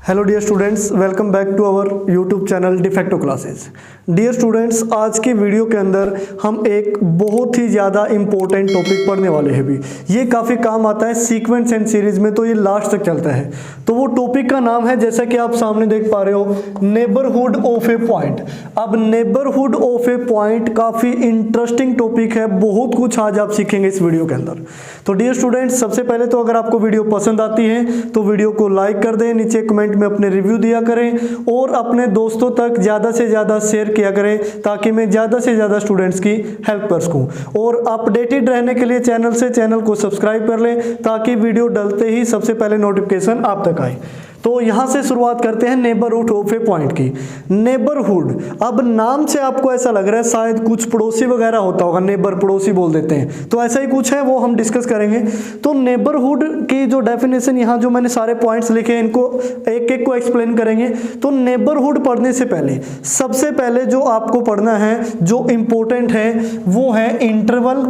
Hello dear students, welcome back to our YouTube channel Defacto Classes. Dear students, आज की video के अंदर हम एक बहुत ही ज़्यादा इंपॉर्टेंट टॉपिक पढ़ने वाले हैं। भी ये काफ़ी काम आता है सीक्वेंस एंड सीरीज में, तो ये लास्ट तक चलता है। तो वो टॉपिक का नाम है, जैसा कि आप सामने देख पा रहे हो, नेबरहुड ऑफ ए पॉइंट। अब नेबरहुड ऑफ ए पॉइंट काफ़ी इंटरेस्टिंग टॉपिक है, बहुत कुछ आज आप सीखेंगे इस वीडियो के अंदर। तो डियर स्टूडेंट्स, सबसे पहले तो अगर आपको वीडियो पसंद आती है तो वीडियो को लाइक कर दें, नीचे कमेंट में अपने रिव्यू दिया करें और अपने दोस्तों तक ज़्यादा से ज़्यादा शेयर किया करें, ताकि मैं ज़्यादा से ज़्यादा स्टूडेंट्स की हेल्प कर सकूं। और अपडेटेड रहने के लिए चैनल को सब्सक्राइब कर लें, ताकि वीडियो डलते ही सबसे पहले नोटिफिकेशन आप तक आए। तो यहां से शुरुआत करते हैं नेबरहुड ऑफ ए पॉइंट की। नेबरहुड, अब नाम से आपको ऐसा लग रहा है शायद कुछ पड़ोसी वगैरह होता होगा, नेबर पड़ोसी बोल देते हैं, तो ऐसा ही कुछ है, वो हम डिस्कस करेंगे। तो नेबरहुड की जो डेफिनेशन, यहाँ जो मैंने सारे पॉइंट्स लिखे हैं, इनको एक एक को एक्सप्लेन करेंगे। तो नेबरहुड पढ़ने से पहले सबसे पहले जो आपको पढ़ना है, जो इंपॉर्टेंट है, वो है इंटरवल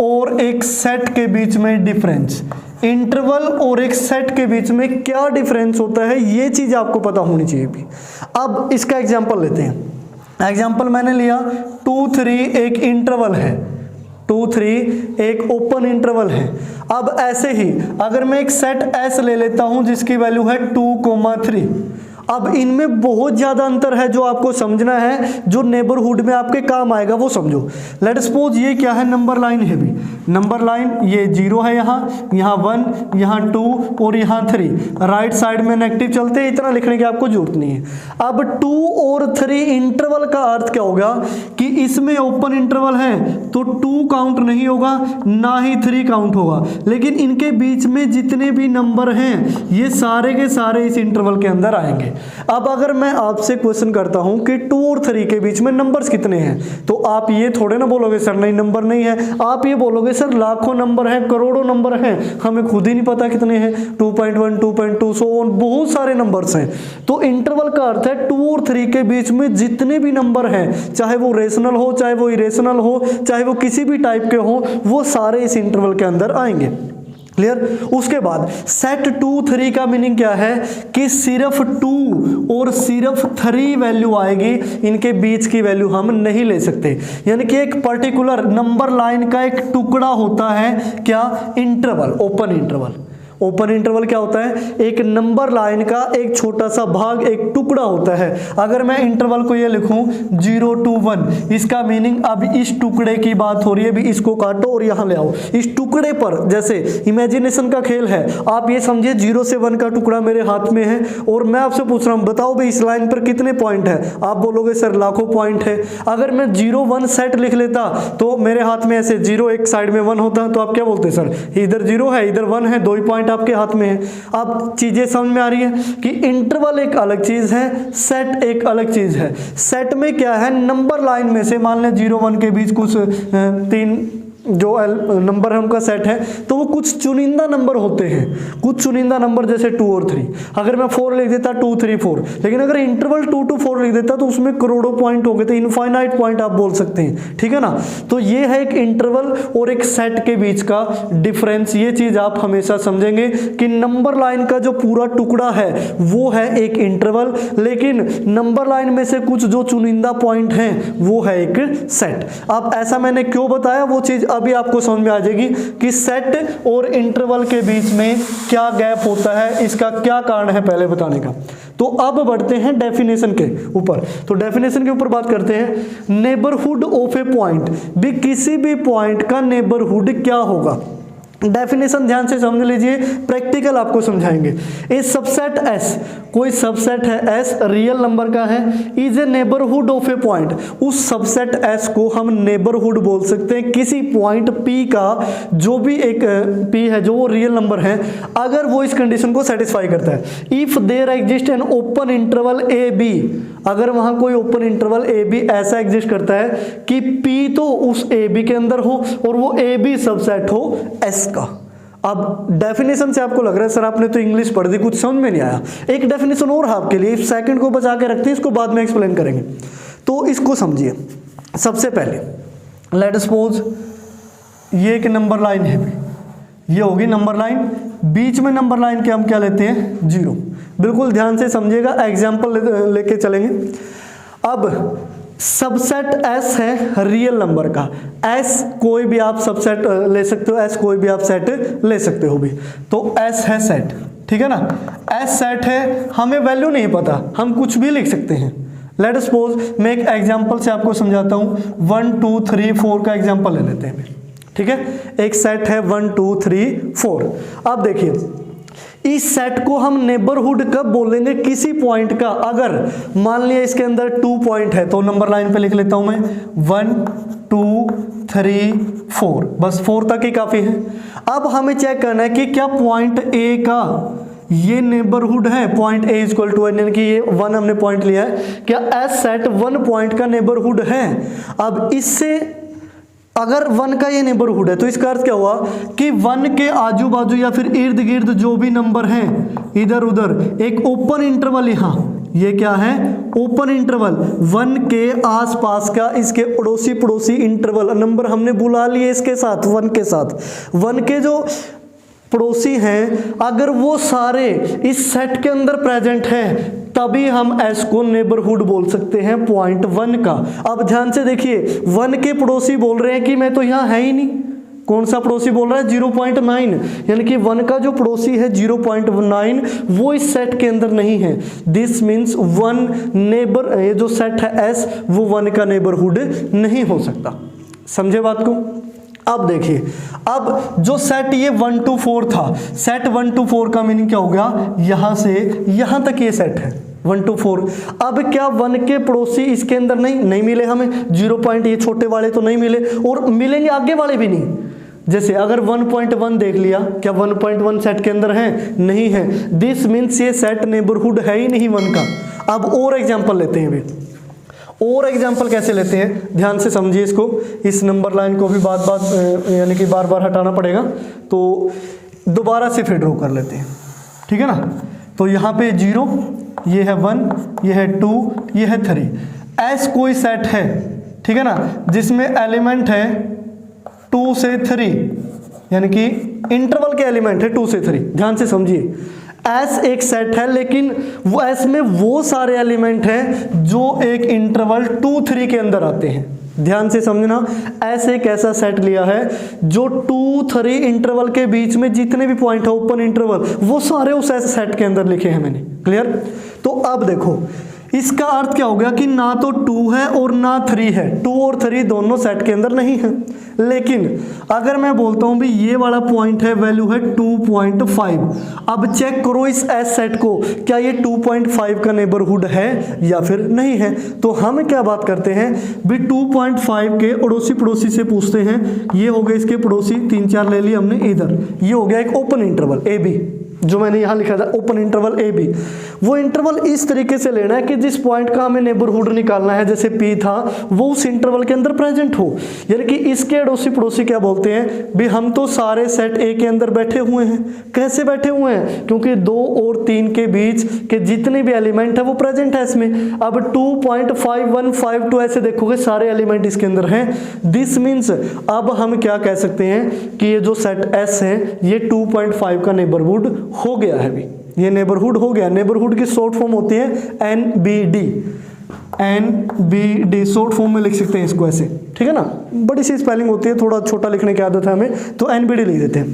और एक सेट के बीच में डिफरेंस। इंटरवल और एक सेट के बीच में क्या डिफरेंस होता है, ये चीज आपको पता होनी चाहिए भी। अब इसका एग्जांपल लेते हैं। एग्जांपल मैंने लिया 2 3 एक इंटरवल है, 2 3 एक ओपन इंटरवल है। अब ऐसे ही अगर मैं एक सेट S ले लेता हूं जिसकी वैल्यू है 2,3, अब इनमें बहुत ज्यादा अंतर है जो आपको समझना है, जो नेबरहुड में आपके काम आएगा वो समझो। लेट सपोज ये क्या है, नंबर लाइन है भी। नंबर लाइन ये 0 है, यहाँ 1, यहाँ 2 और यहाँ 3। राइट साइड में नेगेटिव चलते हैं, इतना लिखने की आपको जरूरत नहीं है। अब 2 और 3 इंटरवल का अर्थ क्या होगा कि इसमें ओपन इंटरवल है तो 2 काउंट नहीं होगा, ना ही 3 काउंट होगा, लेकिन इनके बीच में जितने भी नंबर हैं ये सारे के सारे इस इंटरवल के अंदर आएंगे। अब अगर मैं आपसे क्वेश्चन करता हूं कि 2 और 3 के बीच में नंबर्स कितने हैं, तो आप ये थोड़े ना बोलोगे सर नहीं नंबर नहीं है, आप ये बोलोगे सर लाखों नंबर हैं, करोड़ों नंबर हैं, हमें खुद ही नहीं पता कितने हैं, 2.1 2.2 सो ऑन, बहुत सारे नंबर्स हैं। तो इंटरवल का अर्थ है 2 और 3 के बीच में जितने भी नंबर हैं, चाहे वो रेशनल हो, चाहे वो इरेशनल हो, चाहे वो किसी भी टाइप के हो, वो सारे इस इंटरवल के अंदर आएंगे। क्लियर। उसके बाद सेट 2 3 का मीनिंग क्या है कि सिर्फ 2 और सिर्फ 3 वैल्यू आएगी, इनके बीच की वैल्यू हम नहीं ले सकते। यानी कि एक पर्टिकुलर नंबर लाइन का एक टुकड़ा होता है क्या, interval, open interval. Open interval क्या होता है, एक नंबर लाइन का एक छोटा सा भाग, एक टुकड़ा होता है। अगर मैं इंटरवल को ये लिखूं 0 to 1, इसका मीनिंग अब इस टुकड़े की बात हो रही है, भी इसको काटो और यहां ले आओ। इस टुकड़े पर, जैसे इमेजिनेशन का खेल है, आप ये समझिए 0 से 1 का टुकड़ा मेरे हाथ में है और मैं आपसे पूछ रहा हूं बताओ भाई इस लाइन पर कितने पॉइंट है, आप बोलोगे सर लाखों पॉइंट है। अगर मैं 0 1 सेट लिख लेता तो मेरे हाथ में ऐसे 0 एक साइड में 1 होता, तो आप क्या बोलते सर इधर 0 है इधर 1 है, 2 ही पॉइंट आपके हाथ में है। अब चीजें समझ में आ रही है कि इंटरवल एक अलग चीज है, सेट एक अलग चीज है। सेट में क्या है, नंबर लाइन में से मान लें 0 1 के बीच कुछ 3 जो नंबर है उनका सेट है, तो वो कुछ चुनिंदा नंबर होते हैं, कुछ चुनिंदा नंबर जैसे 2 और 3। अगर मैं 4 लिख देता 2 3 4, लेकिन अगर इंटरवल 2 to 4 लिख देता तो उसमें करोड़ों पॉइंट हो गए थे, इनफाइनाइट पॉइंट आप बोल सकते हैं, ठीक है ना। तो ये है एक इंटरवल और एक सेट के बीच का डिफरेंस। ये चीज आप हमेशा समझेंगे कि नंबर लाइन का जो पूरा टुकड़ा है वो है एक इंटरवल, लेकिन नंबर लाइन में से कुछ जो चुनिंदा पॉइंट हैं वो है एक सेट। अब ऐसा मैंने क्यों बताया, वो चीज अभी आपको समझ में आ जाएगी कि सेट और इंटरवल के बीच में क्या गैप होता है, इसका क्या कारण है पहले बताने का। तो अब बढ़ते हैं डेफिनेशन के ऊपर। तो डेफिनेशन के ऊपर बात करते हैं। नेबरहुड ऑफ ए पॉइंट, भी किसी भी पॉइंट का नेबरहुड क्या होगा। डेफिनेशन ध्यान से समझ लीजिए, प्रैक्टिकल आपको समझाएंगे। ए सबसेट S, कोई सबसेट है S रियल नंबर का है, is a neighbourhood of a point, उस सबसेट S को हम नेबरहुड बोल सकते हैं किसी पॉइंट P का, जो भी एक P है जो वो रियल नंबर है, अगर वो इस कंडीशन को सेटिस्फाई करता है। If there exist an open interval AB, अगर वहां कोई ओपन इंटरवल AB ऐसा एग्जिस्ट करता है कि P तो उस AB के अंदर हो और वो AB सबसेट हो S का। अब डेफिनेशन से आपको लग रहा है सर आपने तो इंग्लिश पढ़ दी, कुछ समझ में नहीं आया। एक डेफिनेशन और आपके लिए, सेकंड को बचा के रखते हैं, इसको बाद में एक्सप्लेन करेंगे। तो इसको समझिए। सबसे पहले लेट सपोज ये एक नंबर लाइन है, ये होगी नंबर लाइन, बीच में नंबर लाइन के हम क्या लेते हैं 0। बिल्कुल ध्यान से समझिएगा, एग्जाम्पल लेके चलेंगे। अब सबसेट S है रियल नंबर का, S कोई भी आप सबसेट ले सकते हो, S कोई भी आप सेट ले सकते हो भी, तो S है सेट, ठीक है ना। S सेट है, हमें वैल्यू नहीं पता, हम कुछ भी लिख सकते हैं। लेट सपोज मैं एक एग्जांपल से आपको समझाता हूँ, 1 2 3 4 का एग्जांपल ले लेते हैं, ठीक है। एक सेट है 1 2 3 4। अब देखिए इस सेट को हम नेबरहुड कब बोलेंगे, किसी पॉइंट का। अगर मान लिया इसके अंदर 2 पॉइंट है तो नंबर लाइन पे लिख लेता हूं मैं 1 2 3 4, बस 4 तक ही काफी है। अब हमें चेक करना है कि क्या पॉइंट ए का ये नेबरहुड है, पॉइंट ए इक्वल टू यानी कि ये 1 हमने पॉइंट लिया है, क्या एस सेट 1 पॉइंट का नेबरहुड है। अब इससे अगर 1 का ये नेबरहुड है तो इसका अर्थ क्या हुआ कि 1 के आजू बाजू या फिर इर्द गिर्द जो भी नंबर हैं इधर उधर, एक ओपन इंटरवल, यहाँ ये क्या है ओपन इंटरवल, 1 के आसपास का इसके पड़ोसी पड़ोसी इंटरवल नंबर हमने बुला लिए इसके साथ 1 के साथ। 1 के जो पड़ोसी हैं अगर वो सारे इस सेट के अंदर प्रेजेंट हैं तभी हम S को नेबरहुड बोल सकते हैं पॉइंट 1 का। अब ध्यान से देखिए 1 के पड़ोसी बोल रहे हैं कि मैं तो यहाँ है ही नहीं, कौन सा पड़ोसी बोल रहा है 0.9, यानी कि 1 का जो पड़ोसी है 0.9 वो इस सेट के अंदर नहीं है। दिस मीन्स 1 नेबर, ये जो सेट है S वो 1 का नेबरहुड नहीं हो सकता। समझे बात को। अब देखिए अब जो सेट ये 1 to 4 था, सेट 1 to 4 का मीनिंग क्या हो गया, यहां से यहां तक ये सेट है 1 to 4। अब क्या 1 के पड़ोसी इसके अंदर नहीं मिले हमें, 0 ये छोटे वाले तो नहीं मिले और मिलेंगे आगे वाले भी नहीं। जैसे अगर 1.1 देख लिया, क्या 1.1 सेट के अंदर है, नहीं है। दिस मीन्स ये सेट नेबरहुड है ही नहीं 1 का। अब और एग्जांपल लेते हैं भी, और एग्जाम्पल कैसे लेते हैं, ध्यान से समझिए इसको। इस नंबर लाइन को भी यानी कि बार बार हटाना पड़ेगा, तो दोबारा से फिर ड्रॉ कर लेते हैं, ठीक है ना। तो यहाँ पे 0, ये है 1, ये है 2, ये है 3। S कोई सेट है, ठीक है ना, जिसमें एलिमेंट है 2 से 3, यानी कि इंटरवल के एलिमेंट है 2 से 3। ध्यान से समझिए S एक सेट है लेकिन वो S में वो सारे एलिमेंट हैं जो एक इंटरवल 2 3 के अंदर आते हैं। ध्यान से समझना, S एक ऐसा सेट लिया है जो 2 3 इंटरवल के बीच में जितने भी पॉइंट है ओपन इंटरवल वो सारे उस ऐसे सेट के अंदर लिखे हैं मैंने। क्लियर। तो अब देखो इसका अर्थ क्या हो गया कि ना तो 2 है और ना 3 है, 2 और 3 दोनों सेट के अंदर नहीं है। लेकिन अगर मैं बोलता हूं भी ये वाला पॉइंट है वैल्यू है 2.5, अब चेक करो इस एस सेट को, क्या ये 2.5 का नेबरहुड है या फिर नहीं है। तो हम क्या बात करते हैं भी 2.5 के अड़ोसी पड़ोसी से पूछते हैं। ये हो गए इसके पड़ोसी, 3 4 ले लिए हमने इधर, ये हो गया एक ओपन इंटरवल ए बी, जो मैंने यहां लिखा था ओपन इंटरवल ए बी। वो इंटरवल इस तरीके से लेना है कि जिस पॉइंट का हमें नेबरहुड निकालना है, जैसे P था, वो उस इंटरवल के अंदर प्रेजेंट हो। यानी कि इसके अड़ोसी पड़ोसी क्या बोलते हैं भी हम तो सारे सेट ए के अंदर बैठे हुए हैं। कैसे बैठे हुए हैं, क्योंकि 2 और 3 के बीच के जितने भी एलिमेंट है वो प्रेजेंट है इसमें। अब 2.5152 ऐसे देखोगे सारे एलिमेंट इसके अंदर हैं। दिस मीन्स अब हम क्या कह सकते हैं कि ये जो सेट S है ये 2.5 का नेबरहुड हो गया है। भी ये नेबरहुड हो गया। नेबरहुड की शॉर्ट फॉर्म होती है NBD, NBD शॉर्ट फॉर्म में लिख सकते हैं इसको ऐसे, ठीक है ना। बड़ी सी स्पेलिंग होती है, थोड़ा छोटा लिखने की आदत है हमें, तो NBD लिख देते हैं।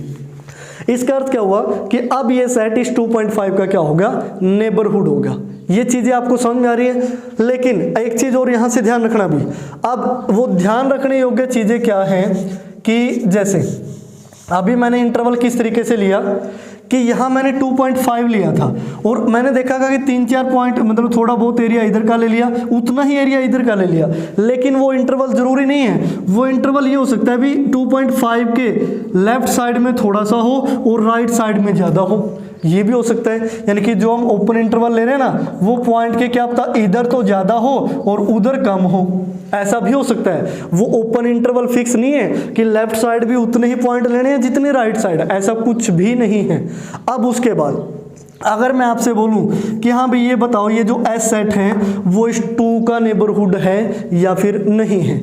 इसका अर्थ क्या हुआ कि अब ये सेट इस 2.5 का क्या होगा, नेबरहुड होगा। ये चीजें आपको समझ में आ रही है। लेकिन एक चीज और यहां से ध्यान रखना भी, अब वो ध्यान रखने योग्य चीजें क्या हैं कि जैसे अभी मैंने इंटरवल किस तरीके से लिया कि यहाँ मैंने 2.5 लिया था और मैंने देखा कि 3-4 पॉइंट मतलब थोड़ा बहुत एरिया इधर का ले लिया, उतना ही एरिया इधर का ले लिया। लेकिन वो इंटरवल जरूरी नहीं है, वो इंटरवल ये हो सकता है भी 2.5 के लेफ्ट साइड में थोड़ा सा हो और राइट साइड में ज़्यादा हो, ये भी हो सकता है। यानी कि जो हम ओपन इंटरवल ले रहे हैं ना, वो पॉइंट के क्या पता इधर तो ज़्यादा हो और उधर कम हो, ऐसा भी हो सकता है। वो ओपन इंटरवल फिक्स नहीं है कि लेफ्ट साइड भी उतने ही पॉइंट लेने हैं जितने राइट साइड, ऐसा कुछ भी नहीं है। अब उसके बाद अगर मैं आपसे बोलूं कि हाँ भाई ये बताओ ये जो S सेट है वो इस 2 का नेबरहुड है या फिर नहीं है,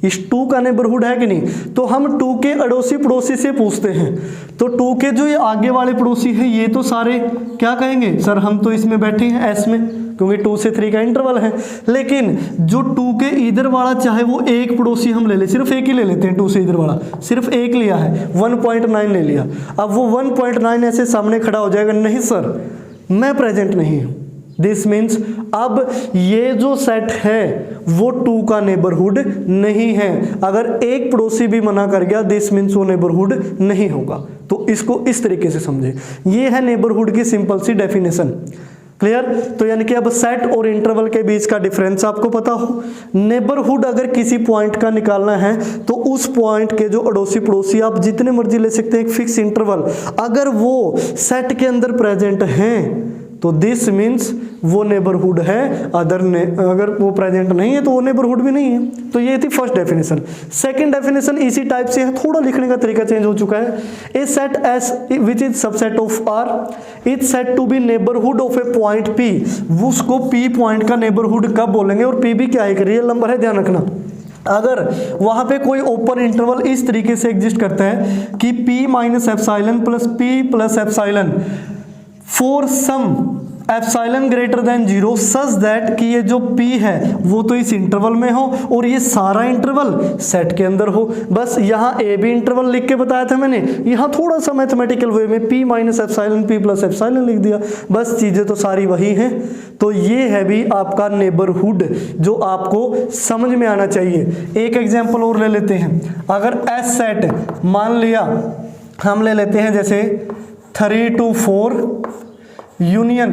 इस 2 का नेबरहुड है कि नहीं, तो हम 2 के अड़ोसी पड़ोसी से पूछते हैं, तो 2 के जो ये आगे वाले पड़ोसी हैं ये तो सारे क्या कहेंगे, सर हम तो इसमें बैठे हैं एस में, क्योंकि 2 से 3 का इंटरवल है। लेकिन जो 2 के इधर वाला चाहे वो एक पड़ोसी हम ले ले, सिर्फ एक ही ले लेते हैं, 2 से इधर वाला सिर्फ एक लिया है, 1.9 ले लिया, अब वो 1.9 ऐसे सामने खड़ा हो जाएगा, नहीं सर मैं प्रेजेंट नहीं हूं। दिस मीन्स अब ये जो सेट है वो 2 का नेबरहुड नहीं है। अगर एक पड़ोसी भी मना कर गया, दिस मीन्स वो नेबरहुड नहीं होगा। तो इसको इस तरीके से समझे, ये है नेबरहुड की सिंपल सी डेफिनेशन। क्लियर? तो यानी कि अब सेट और इंटरवल के बीच का डिफरेंस आपको पता हो। नेबरहुड अगर किसी पॉइंट का निकालना है तो उस पॉइंट के जो अड़ोसी पड़ोसी आप जितने मर्जी ले सकते हैं, एक फिक्स इंटरवल, अगर वो सेट के अंदर प्रेजेंट हैं तो दिस मीन्स वो नेबरहुड है, अगर वो प्रेजेंट नहीं है तो वो नेबरहुड भी नहीं है। तो ये थी फर्स्ट डेफिनेशन। सेकंड डेफिनेशन इसी टाइप से है, थोड़ा लिखने का तरीका चेंज हो चुका है। A set S which is subset of R is set to be neighbourhood of a point P. उसको पी पॉइंट का नेबरहुड कब बोलेंगे, और पी भी क्या है, रियल नंबर है, ध्यान रखना। अगर वहां पे कोई ओपन इंटरवल इस तरीके से एग्जिस्ट करता है कि p minus epsilon plus p plus epsilon for some epsilon greater than 0 such that कि ये जो p है वो तो इस इंटरवल में हो और ये सारा इंटरवल सेट के अंदर हो। बस यहाँ a भी इंटरवल लिख के बताया था मैंने, यहाँ थोड़ा सा मैथमेटिकल वे में p minus epsilon p plus epsilon लिख दिया, बस चीजें तो सारी वही हैं। तो ये है भी आपका नेबरहुड जो आपको समझ में आना चाहिए। एक एग्जाम्पल और ले लेते हैं। अगर एस सेट मान लिया हम ले लेते हैं जैसे 3 to 4 यूनियन,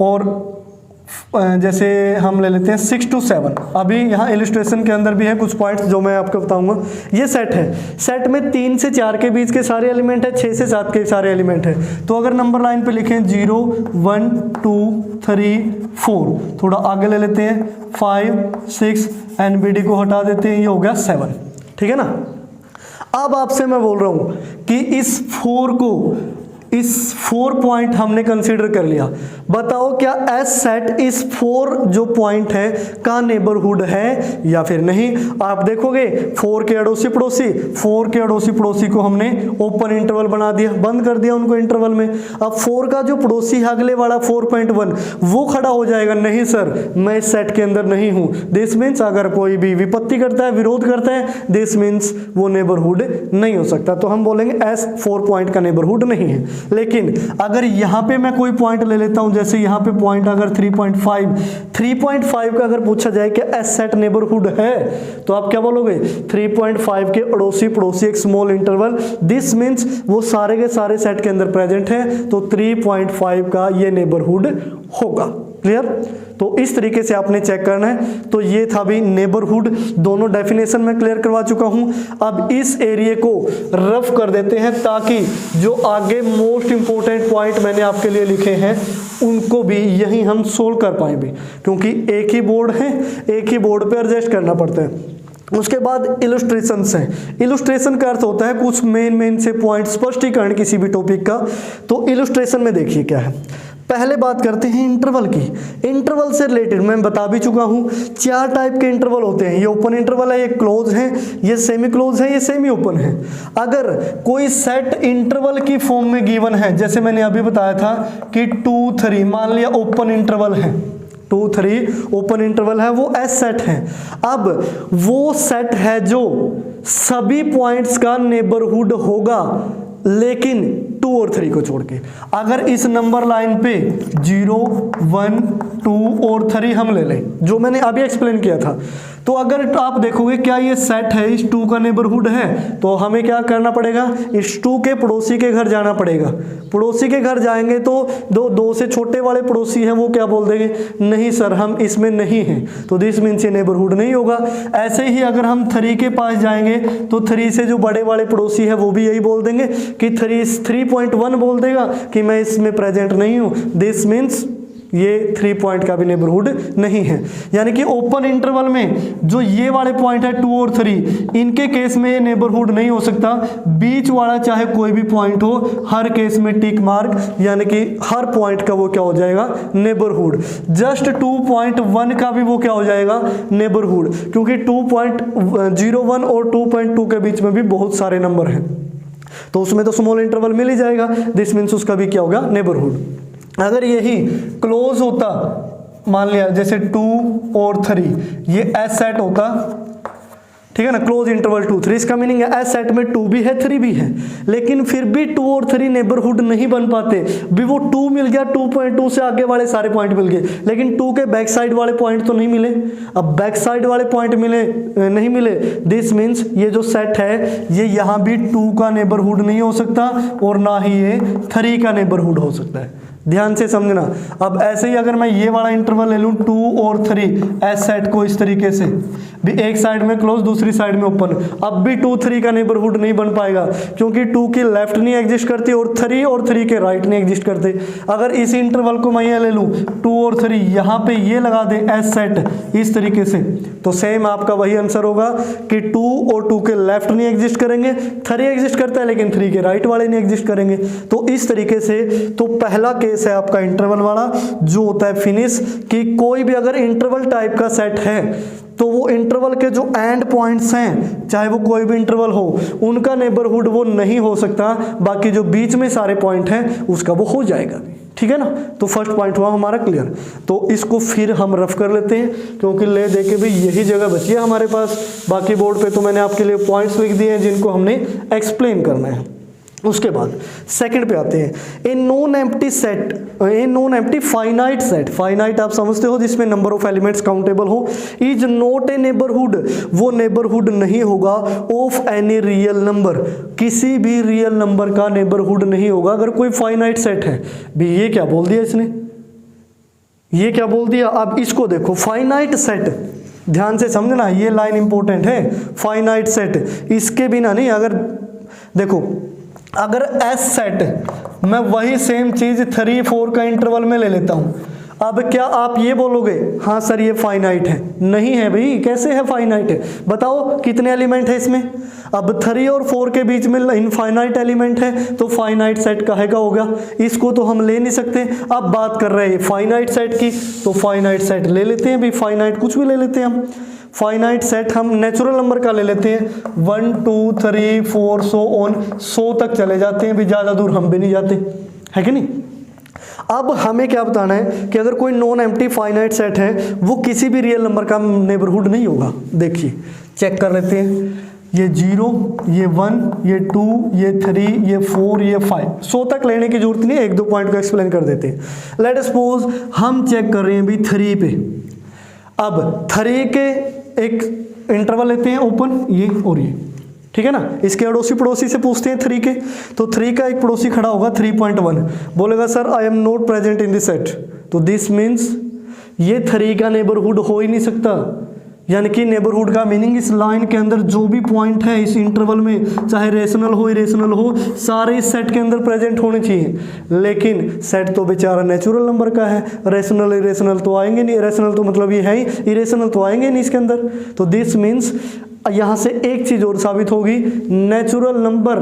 और जैसे हम ले लेते हैं 6 to 7। अभी यहाँ इलस्ट्रेशन के अंदर भी है कुछ पॉइंट्स जो मैं आपको बताऊंगा। ये सेट है, सेट में 3 से 4 के बीच के सारे एलिमेंट है, 6 से 7 के सारे एलिमेंट है। तो अगर नंबर लाइन पे लिखें 0 1 2 3 4, थोड़ा आगे ले लेते हैं 5 6, NBD को हटा देते हैं, ये हो गया 7। ठीक है ना। अब आपसे मैं बोल रहा हूं कि इस 4 पॉइंट हमने कंसीडर कर लिया, बताओ क्या एस सेट इस 4 जो पॉइंट है का नेबरहुड है या फिर नहीं। आप देखोगे 4 के अड़ोसी पड़ोसी को हमने ओपन इंटरवल बना दिया, बंद कर दिया उनको इंटरवल में। अब 4 का जो पड़ोसी है अगले वाला 4.1 वो खड़ा हो जाएगा, नहीं सर मैं इस सेट के अंदर नहीं हूं। दिस मीन्स अगर कोई भी विपत्ति करता है, विरोध करता है, दिस मीन्स वो नेबरहुड नहीं हो सकता। तो हम बोलेंगे एस 4 पॉइंट का नेबरहुड नहीं है। लेकिन अगर यहां पे मैं कोई पॉइंट ले लेता हूं, जैसे यहां पे पॉइंट अगर 3.5 का अगर पूछा जाए कि एस सेट नेबरहुड है, तो आप क्या बोलोगे 3.5 के अड़ोसी पड़ोसी एक स्मॉल इंटरवल, दिस मीन्स वो सारे के सारे सेट के अंदर प्रेजेंट है, तो 3.5 का ये नेबरहुड होगा। क्लियर? तो इस तरीके से आपने चेक करना है। तो ये था भी नेबरहुड, दोनों डेफिनेशन में क्लियर करवा चुका हूं। अब इस एरिया को रफ कर देते हैं ताकि जो आगे मोस्ट इंपोर्टेंट पॉइंट मैंने आपके लिए लिखे हैं उनको भी यहीं हम सोल्व कर पाए भी, क्योंकि एक ही बोर्ड है, एक ही बोर्ड पे एडजस्ट करना पड़ता है। उसके बाद इलस्ट्रेशंस हैं। इलस्ट्रेशन का अर्थ होता है कुछ मेन से पॉइंट, स्पष्टीकरण किसी भी टॉपिक का। तो इलस्ट्रेशन में देखिए क्या है। पहले बात करते हैं इंटरवल की। इंटरवल से रिलेटेड मैं बता भी चुका हूं 4 टाइप के इंटरवल होते हैं। ये ओपन इंटरवल है, ये क्लोज है, ये सेमी क्लोज है, ये सेमी ओपन है। अगर कोई सेट इंटरवल की फॉर्म में गिवन है, जैसे मैंने अभी बताया था कि 2 3 मान लिया ओपन इंटरवल है, 2 3 ओपन इंटरवल है, वो एस सेट है। अब वो सेट है जो सभी पॉइंट्स का नेबरहुड होगा, लेकिन 2 और 3 को छोड़ के। अगर इस नंबर लाइन पे 0 1 2 और 3 हम ले लें, जो मैंने अभी एक्सप्लेन किया था, तो अगर आप देखोगे क्या ये सेट है, इस 2 का नेबरहुड है, तो हमें क्या करना पड़ेगा, इस 2 के पड़ोसी के घर जाना पड़ेगा। पड़ोसी के घर जाएंगे तो 2 से छोटे वाले पड़ोसी हैं, वो क्या बोल देंगे, नहीं सर हम इसमें नहीं हैं, तो दिस मीन्स ये नेबरहुड नहीं होगा। ऐसे ही अगर हम 3 के पास जाएंगे तो 3 से जो बड़े वाले पड़ोसी है वो भी यही बोल देंगे कि 3.1 बोल देगा कि मैं इसमें प्रेजेंट नहीं हूं, दिस मीन्स ये 3 पॉइंट का भी नेबरहुड नहीं है। यानी कि ओपन इंटरवल में जो ये वाले पॉइंट है 2 और 3, इनके केस में ये नेबरहुड नहीं हो सकता। बीच वाला चाहे कोई भी पॉइंट हो, हर केस में टिक मार्क, यानी कि हर पॉइंट का वो क्या हो जाएगा, नेबरहुड। जस्ट 2.1 का भी वो क्या हो जाएगा, नेबरहुड, क्योंकि 2.01 और 2.2 के बीच में भी बहुत सारे नंबर हैं, तो उसमें तो स्मॉल इंटरवल मिल ही जाएगा। दिस मीन्स उसका भी क्या होगा, नेबरहुड। अगर यही क्लोज होता, मान लिया जैसे 2 और 3, ये एस सेट होता, ठीक है ना, क्लोज इंटरवल 2 3, इसका मीनिंग है एस सेट में 2 भी है 3 भी है, लेकिन फिर भी 2 और 3 नेबरहुड नहीं बन पाते। भी वो 2 मिल गया, 2.2 से आगे वाले सारे पॉइंट मिल गए, लेकिन 2 के बैक साइड वाले पॉइंट तो नहीं मिले। अब बैक साइड वाले पॉइंट मिले नहीं मिले, दिस मीन्स ये जो सेट है ये यहाँ भी 2 का नेबरहुड नहीं हो सकता और ना ही ये 3 का नेबरहुड हो सकता है। ध्यान से समझना। अब ऐसे ही अगर मैं ये वाला इंटरवल ले लूँ 2 और 3, एस सेट को इस तरीके से भी एक साइड में क्लोज दूसरी साइड में ओपन, अब भी 2 3 का नेबरहुड नहीं बन पाएगा, क्योंकि 2 की लेफ्ट नहीं एग्जिस्ट करती और 3 के राइट नहीं एग्जिस्ट करते। अगर इस इंटरवल को मैं ये ले लूँ 2 और 3, यहाँ पे ये लगा दे एस सेट इस तरीके से, तो सेम आपका वही आंसर होगा कि 2 और 2 के लेफ्ट नहीं एग्जिस्ट करेंगे, 3 एग्जिस्ट करता है लेकिन 3 के राइट वाले नहीं एग्जिस्ट करेंगे। तो इस तरीके से तो पहला केस है आपका इंटरवल वाला, जो होता है फिनिश, कि कोई भी अगर इंटरवल टाइप का सेट है तो वो इंटरवल के जो एंड पॉइंट्स हैं, चाहे वो कोई भी इंटरवल हो, उनका नेबरहुड वो नहीं हो सकता, बाकी जो बीच में सारे पॉइंट हैं उसका वो हो जाएगा। ठीक है ना, तो फर्स्ट पॉइंट हुआ हमारा क्लियर। तो इसको फिर हम रफ कर लेते हैं, क्योंकि ले दे के भी यही जगह बची है हमारे पास। बाकी बोर्ड पे तो मैंने आपके लिए पॉइंट्स लिख दिए हैं जिनको हमने एक्सप्लेन करना है। उसके बाद सेकंड पे आते हैं, a non empty set, a non empty finite set. Finite आप समझते हो जिसमें नंबर ऑफ एलिमेंट्स काउंटेबल हो, इज नॉट ए नेबरहुड, वो नेबरहुड नहीं होगा ऑफ एनी रियल नंबर, किसी भी रियल नंबर का नेबरहुड नहीं होगा अगर कोई फाइनाइट सेट है। भी ये क्या बोल दिया इसने, ये क्या बोल दिया। अब इसको देखो, फाइनाइट सेट, ध्यान से समझना, ये लाइन इंपॉर्टेंट है। फाइनाइट सेट, इसके बिना नहीं, अगर देखो अगर एस सेट मैं वही सेम चीज 3 4 का इंटरवल में ले लेता हूं, अब क्या आप ये बोलोगे हाँ सर ये फाइनाइट है? नहीं है भाई, कैसे है फाइनाइट है, बताओ कितने एलिमेंट है इसमें। अब 3 और 4 के बीच में इनफाइनाइट एलिमेंट है, तो फाइनाइट सेट कहेगा होगा, इसको तो हम ले नहीं सकते। अब बात कर रहे हैं फाइनाइट सेट की, तो फाइनाइट सेट ले लेते हैं, भी फाइनाइट कुछ भी ले लेते हैं हम। फाइनाइट सेट हम नेचुरल नंबर का ले लेते हैं, 1 2 3 4 सो ऑन, 100 तक चले जाते हैं, भी ज़्यादा दूर हम भी नहीं जाते, है कि नहीं। अब हमें क्या बताना है कि अगर कोई नॉन एम्प्टी फाइनाइट सेट है वो किसी भी रियल नंबर का नेबरहुड नहीं होगा। देखिए चेक कर लेते हैं, ये 0, ये 1, ये 2, ये 3, ये 4, ये 5, 100 तक लेने की जरूरत नहीं है, 1 2 पॉइंट को एक्सप्लेन कर देते हैं। लेट सपोज हम चेक कर रहे हैं भी 3 पे, अब 3 के एक इंटरवल लेते हैं ओपन, ये और ये, ठीक है ना। इसके अड़ोसी पड़ोसी से पूछते हैं 3 के, तो 3 का एक पड़ोसी खड़ा होगा 3.1, बोलेगा sir I am not present in this set, तो दिस मीन्स ये 3 का नेबरहुड हो ही नहीं सकता। यानी कि नेबरहुड का मीनिंग इस लाइन के अंदर जो भी पॉइंट है इस इंटरवल में, चाहे रेशनल हो इरेशनल हो, सारे इस सेट के अंदर प्रेजेंट होने चाहिए। लेकिन सेट तो बेचारा नेचुरल नंबर का है, रेशनल इरेशनल तो आएंगे नहीं, रेशनल तो मतलब ये है ही, इरेशनल तो आएंगे नहीं इसके अंदर। तो दिस मीन्स यहाँ से एक चीज और साबित होगी, नेचुरल नंबर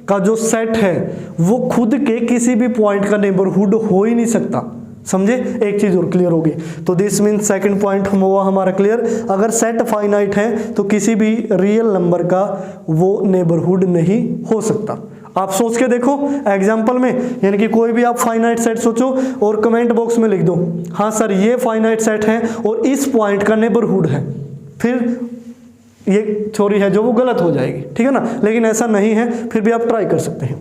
का जो सेट है वो खुद के किसी भी पॉइंट का नेबरहुड हो ही नहीं सकता। समझे, एक चीज और क्लियर होगी। तो दिस मीन्स सेकंड पॉइंट हुआ हमारा क्लियर, अगर सेट फाइनाइट है तो किसी भी रियल नंबर का वो नेबरहुड नहीं हो सकता। आप सोच के देखो एग्जाम्पल में, यानी कि कोई भी आप फाइनाइट सेट सोचो और कमेंट बॉक्स में लिख दो हाँ सर ये फाइनाइट सेट है और इस पॉइंट का नेबरहुड है, फिर ये थ्योरी है जो वो गलत हो जाएगी, ठीक है ना। लेकिन ऐसा नहीं है, फिर भी आप ट्राई कर सकते हैं।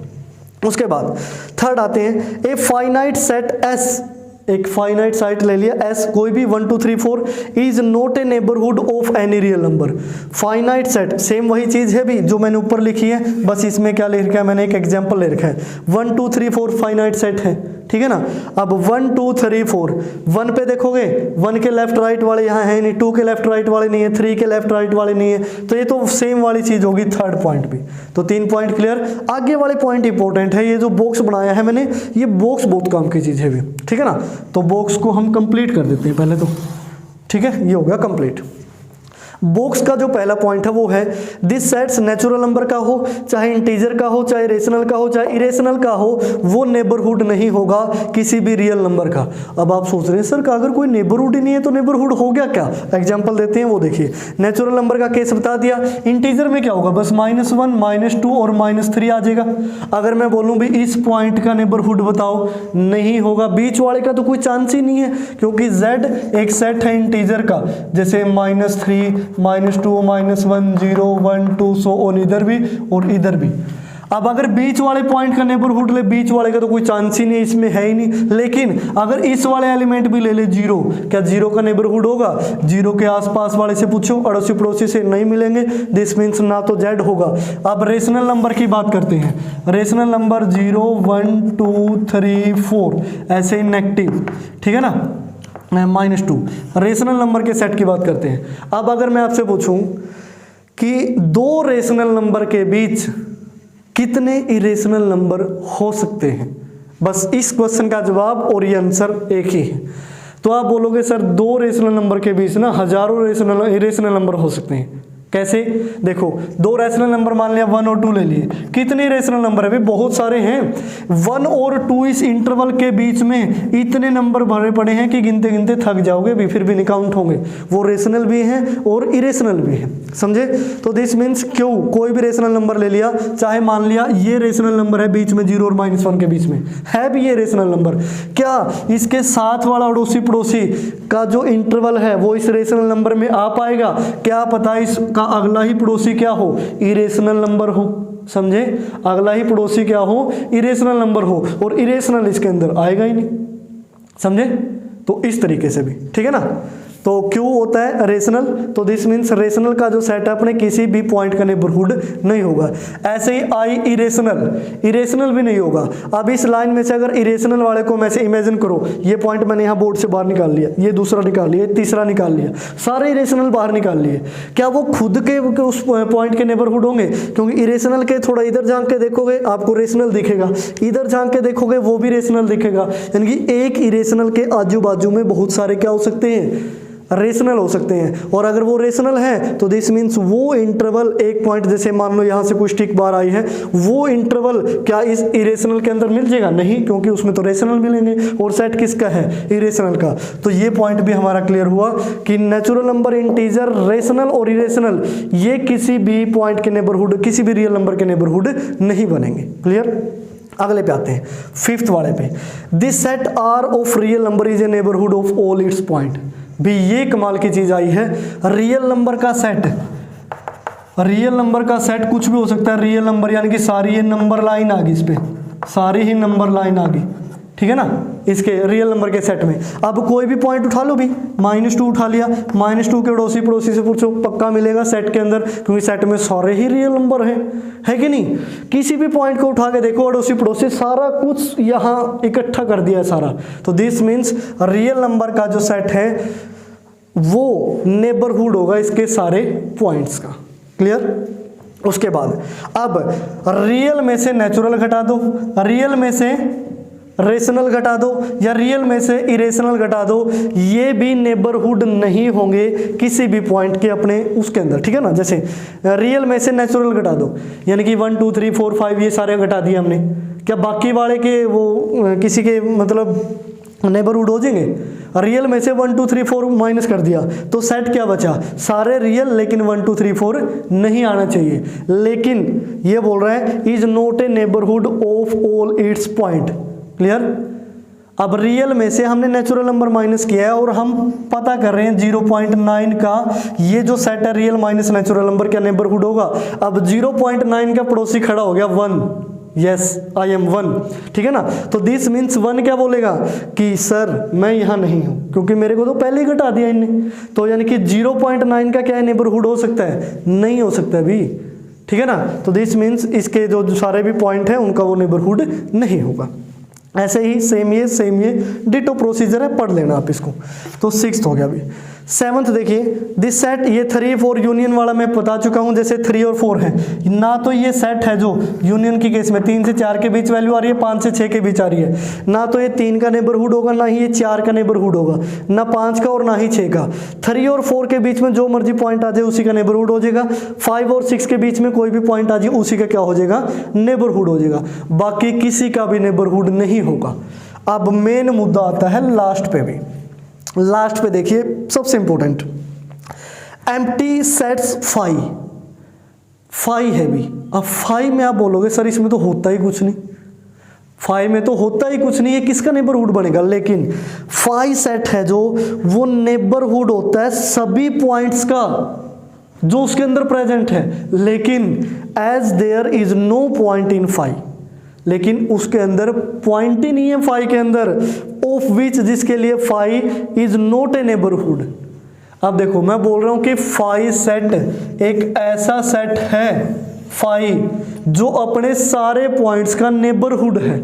उसके बाद थर्ड आते हैं, ए फाइनाइट सेट एस, एक फाइनाइट सेट ले लिया एस, कोई भी 1 2 3 4 is not a neighbourhood of any real number. Finite set same वही चीज है भी जो मैंने ऊपर लिखी है, बस इसमें क्या लिख रखा है मैंने, एक एग्जांपल ले रखा है। 1 2 3 4 फाइनाइट सेट है, ठीक है ना। अब 1 2 3 4, 1 पे देखोगे 1 के लेफ्ट राइट वाले यहाँ है नहीं, 2 के लेफ्ट राइट वाले नहीं है, 3 के लेफ्ट राइट वाले नहीं है, तो ये तो सेम वाली चीज होगी थर्ड पॉइंट भी। तो 3 पॉइंट क्लियर। आगे वाले पॉइंट इंपॉर्टेंट है, ये जो बॉक्स बनाया है मैंने, ये बॉक्स बहुत काम की चीज है भी, ठीक है ना। तो बॉक्स को हम कंप्लीट कर देते हैं पहले तो, ठीक है, ये हो गया कंप्लीट। बॉक्स का जो पहला पॉइंट है वो है दिस सेट्स नेचुरल नंबर का हो, चाहे इंटीजर का हो, चाहे रेशनल का हो, चाहे इरेशनल का हो, वो नेबरहुड नहीं होगा किसी भी रियल नंबर का। अब आप सोच रहे हैं सर का अगर कोई नेबरहुड ही नहीं है तो नेबरहुड हो गया क्या? एग्जांपल देते हैं, वो देखिए। नेचुरल नंबर का केस बता दिया। इंटीजर में क्या होगा? बस -1 -2 और -3 आ जाएगा। अगर मैं बोलूं भी इस पॉइंट का नेबरहुड बताओ, नहीं होगा। बीच वाले का तो कोई चांस ही नहीं है, क्योंकि z एक सेट है इंटीजर का, जैसे -3 -2 -1 0 1 2 सो ऑन, इधर भी और इधर भी। अब अगर बीच वाले पॉइंट का नेबरहुड ले, बीच वाले का तो कोई चांस ही नहीं, इसमें है ही नहीं। लेकिन अगर इस वाले एलिमेंट भी ले ले 0, क्या 0 का नेबरहुड होगा? 0 के आसपास वाले से पूछो, अड़ोसी पड़ोसी से नहीं मिलेंगे, दिस मीन्स ना तो z होगा। अब रेशनल नंबर की बात करते हैं। रेशनल नंबर 0 1 2 3 4 ऐसे ही नेगेटिव, ठीक है ना, -2। रेशनल नंबर के सेट की बात करते हैं। अब अगर मैं आपसे पूछूं कि दो रेशनल नंबर के बीच कितने इरेशनल नंबर हो सकते हैं, बस इस क्वेश्चन का जवाब और ये आंसर एक ही है। तो आप बोलोगे सर दो रेशनल नंबर के बीच ना हजारों इरेशनल नंबर हो सकते हैं। कैसे? देखो, दो रेशनल नंबर मान लिया 1 और 2 ले लिए, कितने रेशनल नंबर है भाई? बहुत सारे हैं। 1 और 2 इस इंटरवल के बीच में इतने नंबर भरे पड़े हैं कि गिनते गिनते थक जाओगे भी, फिर भी नहीं काउंट होंगे। वो रेशनल भी हैं और इरेशनल भी हैं, समझे? तो दिस मीन्स क्यों कोई भी रेशनल नंबर ले लिया, चाहे मान लिया ये रेशनल नंबर है बीच में 0 और -1 के बीच में है भी ये रेशनल नंबर, क्या इसके साथ वाला अड़ोसी पड़ोसी का जो इंटरवल है वो इस रेशनल नंबर में आ पाएगा? क्या पता इसका अगला ही पड़ोसी क्या हो? इरेशनल नंबर हो, समझे? अगला ही पड़ोसी क्या हो? इरेशनल नंबर हो, और इरेशनल इसके अंदर आएगा ही नहीं, समझे? तो इस तरीके से भी, ठीक है ना। तो क्यों होता है रेशनल? तो दिस मीन्स रेशनल का जो सेट है अपने किसी भी पॉइंट का नेबरहुड नहीं होगा। ऐसे ही आई इरेशनल भी नहीं होगा। अब इस लाइन में से अगर इरेशनल वाले को मैं से इमेजिन करो, ये पॉइंट मैंने यहाँ बोर्ड से बाहर निकाल लिया, ये दूसरा निकाल लिया, तीसरा निकाल लिया, सारे इरेशनल बाहर निकाल लिए, क्या वो खुद के उस पॉइंट के नेबरहुड होंगे? क्योंकि इरेशनल के थोड़ा इधर झांक के देखोगे आपको रेशनल दिखेगा, इधर झांक के देखोगे वो भी रेशनल दिखेगा। यानी कि एक इरेशनल के आजू बाजू में बहुत सारे क्या हो सकते हैं? रेशनल हो सकते हैं। और अगर वो रेशनल है तो दिस मीन्स वो इंटरवल एक पॉइंट, जैसे मान लो यहाँ से कुछ टिक बार आई है, वो इंटरवल क्या इस इरेशनल के अंदर मिल जाएगा? नहीं, क्योंकि उसमें तो रेशनल मिलेंगे और सेट किसका है? इरेशनल का। तो ये पॉइंट भी हमारा क्लियर हुआ कि नेचुरल नंबर, इंटीजर, रेशनल और इरेशनल ये किसी भी पॉइंट के नेबरहुड, किसी भी रियल नंबर के नेबरहुड नहीं बनेंगे। क्लियर? अगले पे आते हैं, 5th वाले पे। This set R of real number is a neighbourhood of all its point. भी ये कमाल की चीज आई है, रियल नंबर का सेट। रियल नंबर का सेट कुछ भी हो सकता है। रियल नंबर यानी कि सारी ये नंबर लाइन आ गई, इस पे सारी ही नंबर लाइन आ गई, ठीक है ना, इसके रियल नंबर के सेट में। अब कोई भी पॉइंट उठा लो भी, -2 उठा लिया, -2 के अड़ोसी पड़ोसी से पूछो, पक्का मिलेगा सेट के अंदर, क्योंकि सेट में सारे ही रियल नंबर हैं, है कि नहीं? किसी भी पॉइंट को उठा के देखो, अड़ोसी पड़ोसी सारा कुछ यहाँ इकट्ठा कर दिया है सारा। तो दिस मीन्स रियल नंबर का जो सेट है वो नेबरहुड होगा इसके सारे पॉइंट्स का। क्लियर? उसके बाद अब रियल में से नेचुरल घटा दो, रियल में से रेशनल घटा दो, या रियल में से इरेशनल घटा दो, ये भी नेबरहुड नहीं होंगे किसी भी पॉइंट के अपने उसके अंदर, ठीक है ना। जैसे रियल में से नेचुरल घटा दो, यानी कि 1 2 3 4 5 ये सारे घटा दिए हमने, क्या बाकी वाले के वो किसी के मतलब नेबरहुड हो जाएंगे? रियल में से 1 2 3 4 माइनस कर दिया तो सेट क्या बचा? सारे रियल, लेकिन 1 2 3 4 नहीं आना चाहिए। लेकिन ये बोल रहा है is not a neighbourhood of all its point. Clear? अब रियल में से हमने नेचुरल नंबर माइनस किया है और हम पता कर रहे हैं 0.9 का ये जो सेट है रियल माइनस नेचुरल नंबर क्या नेबरहुड होगा? अब 0.9 का पड़ोसी खड़ा हो गया 1, यस आई एम 1, ठीक है ना। तो दिस मीन्स 1 क्या बोलेगा कि सर मैं यहाँ नहीं हूँ, क्योंकि मेरे को तो पहले ही घटा दिया इनने। तो यानी कि 0.9 का क्या है नेबरहुड हो सकता है? नहीं हो सकता भी, ठीक है ना। तो दिस मीन्स इसके जो सारे भी पॉइंट हैं उनका वो नेबरहुड नहीं होगा। ऐसे ही सेम ये डिटो प्रोसीजर है, पढ़ लेना आप इसको। तो 6th हो गया। अभी 7th देखिए, दिस सेट, ये 3 4 यूनियन वाला मैं बता चुका हूं, जैसे 3 और 4 है ना, तो ये सेट है जो यूनियन की केस में 3 से 4 के बीच वैल्यू आ रही है, 5 से 6 के बीच आ रही है, ना तो ये 3 का नेबरहुड होगा, ना ही ये 4 का नेबरहुड होगा, ना 5 का और ना ही 6 का। 3 और 4 के बीच में जो मर्जी पॉइंट आ जाए उसी का नेबरहुड हो जाएगा। 5 और 6 के बीच में कोई भी पॉइंट आ जाए उसी का क्या हो जाएगा, नेबरहुड हो जाएगा, बाकी किसी का भी नेबरहुड नहीं होगा। अब मेन मुद्दा आता है लास्ट पे भी। लास्ट पे देखिए सबसे इंपॉर्टेंट, एम्प्टी सेट्स फाई है भी। अब फाई में आप बोलोगे सर इसमें तो होता ही कुछ नहीं, फाई में तो होता ही कुछ नहीं, ये किसका नेबरहुड बनेगा? लेकिन फाई सेट है जो, वो नेबरहुड होता है सभी पॉइंट्स का जो उसके अंदर प्रेजेंट है, लेकिन as there is no point in phi, लेकिन उसके अंदर पॉइंट ही नहीं है फाई के अंदर, ऑफ विच, जिसके लिए phi is not a neighbourhood. अब देखो मैं बोल रहा हूं कि फाई सेट एक ऐसा सेट है, फाई, जो अपने सारे पॉइंट्स का नेबरहुड है।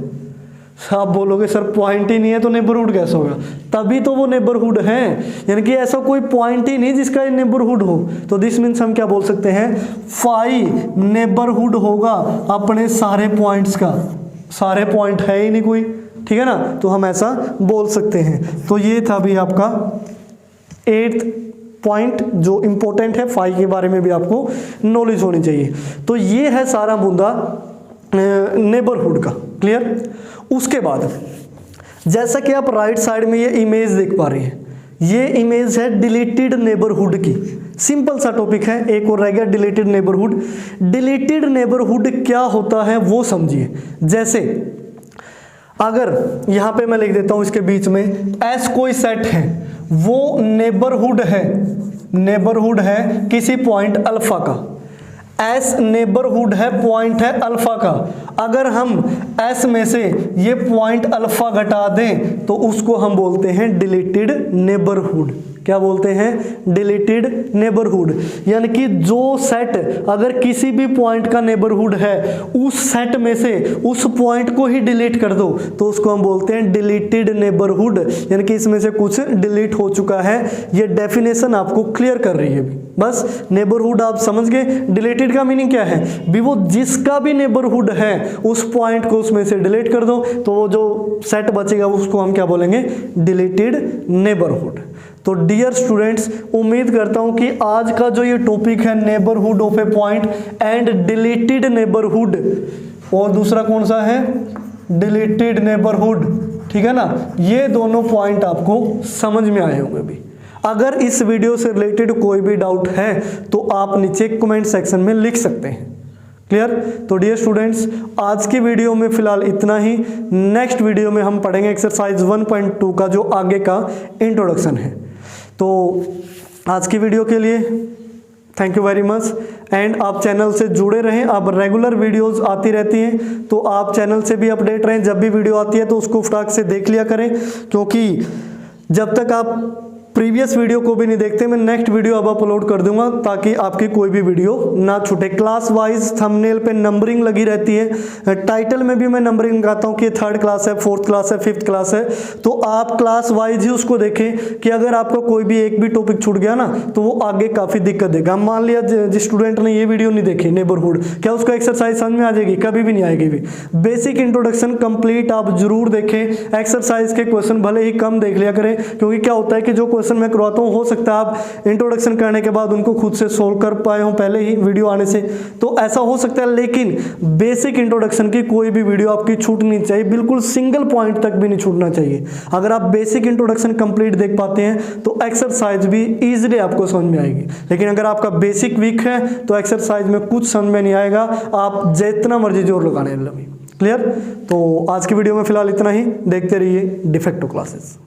आप बोलोगे सर पॉइंट ही नहीं है तो नेबरहुड कैसे होगा? तभी तो वो नेबरहुड है, यानी कि ऐसा कोई पॉइंट ही नहीं जिसका ये नेबरहुड हो। तो दिस मीन्स हम क्या बोल सकते हैं, फाई नेबरहुड होगा अपने सारे पॉइंट्स का, सारे पॉइंट है ही नहीं कोई, ठीक है ना, तो हम ऐसा बोल सकते हैं। तो ये था भी आपका 8th पॉइंट जो इंपॉर्टेंट है, फाई के बारे में भी आपको नॉलेज होनी चाहिए। तो ये है सारा मुद्दा नेबरहुड का, क्लियर। उसके बाद जैसा कि आप राइट साइड में ये इमेज देख पा रहे हैं, ये इमेज है डिलीटेड नेबरहुड की। सिंपल सा टॉपिक है, एक और रह गया डिलीटेड नेबरहुड। डिलीटेड नेबरहुड क्या होता है वो समझिए। जैसे अगर यहां पे मैं लिख देता हूं इसके बीच में एस कोई सेट है, वो नेबरहुड है किसी पॉइंट अल्फा का, एस नेबरहुड है, पॉइंट है अल्फा का। अगर हम एस में से ये पॉइंट अल्फा घटा दें तो उसको हम बोलते हैं डिलीटेड नेबरहुड। क्या बोलते हैं? Deleted neighbourhood. यानी कि जो सेट अगर किसी भी पॉइंट का नेबरहुड है, उस सेट में से उस पॉइंट को ही डिलीट कर दो तो उसको हम बोलते हैं डिलीटेड नेबरहुड, यानी कि इसमें से कुछ डिलीट हो चुका है। ये डेफिनेशन आपको क्लियर कर रही है बस। नेबरहुड आप समझ गए, डिलीटेड का मीनिंग क्या है भी, वो जिसका भी नेबरहुड है उस पॉइंट को उसमें से डिलीट कर दो तो वो जो सेट बचेगा उसको हम क्या बोलेंगे? Deleted neighbourhood. तो डियर स्टूडेंट्स, उम्मीद करता हूं कि आज का जो ये टॉपिक है neighbourhood of a point and deleted neighbourhood, और दूसरा कौन सा है? डिलीटेड नेबरहुड, ठीक है ना, ये दोनों पॉइंट आपको समझ में आए होंगे भी। अगर इस वीडियो से रिलेटेड कोई भी डाउट है तो आप नीचे कमेंट सेक्शन में लिख सकते हैं। क्लियर? तो डियर स्टूडेंट्स, आज की वीडियो में फिलहाल इतना ही। नेक्स्ट वीडियो में हम पढ़ेंगे एक्सरसाइज 1.2 का जो आगे का इंट्रोडक्शन है। तो आज की वीडियो के लिए thank you very much, and आप चैनल से जुड़े रहें। अब रेगुलर वीडियोस आती रहती हैं तो आप चैनल से भी अपडेट रहें। जब भी वीडियो आती है तो उसको फटाक से देख लिया करें, क्योंकि जब तक आप प्रीवियस वीडियो को भी नहीं देखते, मैं नेक्स्ट वीडियो अब अपलोड कर दूंगा ताकि आपकी कोई भी वीडियो ना छूटे। क्लास वाइज थंबनेल पे नंबरिंग लगी रहती है, टाइटल में भी मैं नंबरिंग लगाता हूँ कि 3rd क्लास है, 4th क्लास है, 5th क्लास है। तो आप क्लास वाइज ही उसको देखें कि अगर आपका कोई भी एक भी टॉपिक छूट गया ना तो वो आगे काफ़ी दिक्कत देगा। मान लिया जिस स्टूडेंट ने ये वीडियो नहीं देखी नेबरहुड, क्या उसको एक्सरसाइज समझ में आ जाएगी? कभी भी नहीं आएगी भी। बेसिक इंट्रोडक्शन कंप्लीट आप जरूर देखें। एक्सरसाइज के क्वेश्चन भले ही कम देख लिया करें, क्योंकि क्या होता है कि जो क्वेश्चन मैं करवाता हूं हो सकता है आप इंट्रोडक्शन करने के बाद उनको खुद से सोल्व कर पाए हो पहले ही वीडियो आने से, तो ऐसा हो सकता है। लेकिन बेसिक इंट्रोडक्शन की कोई भी वीडियो आपकी छूटनी चाहिए, बिल्कुल सिंगल पॉइंट तक भी नहीं छूटना चाहिए। अगर आप बेसिक इंट्रोडक्शन कंप्लीट देख पाते हैं तो एक्सरसाइज भी इजीली आपको समझ में आएगी। लेकिन अगर आपका बेसिक वीक है तो एक्सरसाइज में कुछ समझ में नहीं आएगा, आप जितना मर्जी जोर लगाने लगे। क्लियर? तो आज की वीडियो में फिलहाल इतना ही। देखते रहिए डिफेक्टो क्लासेस।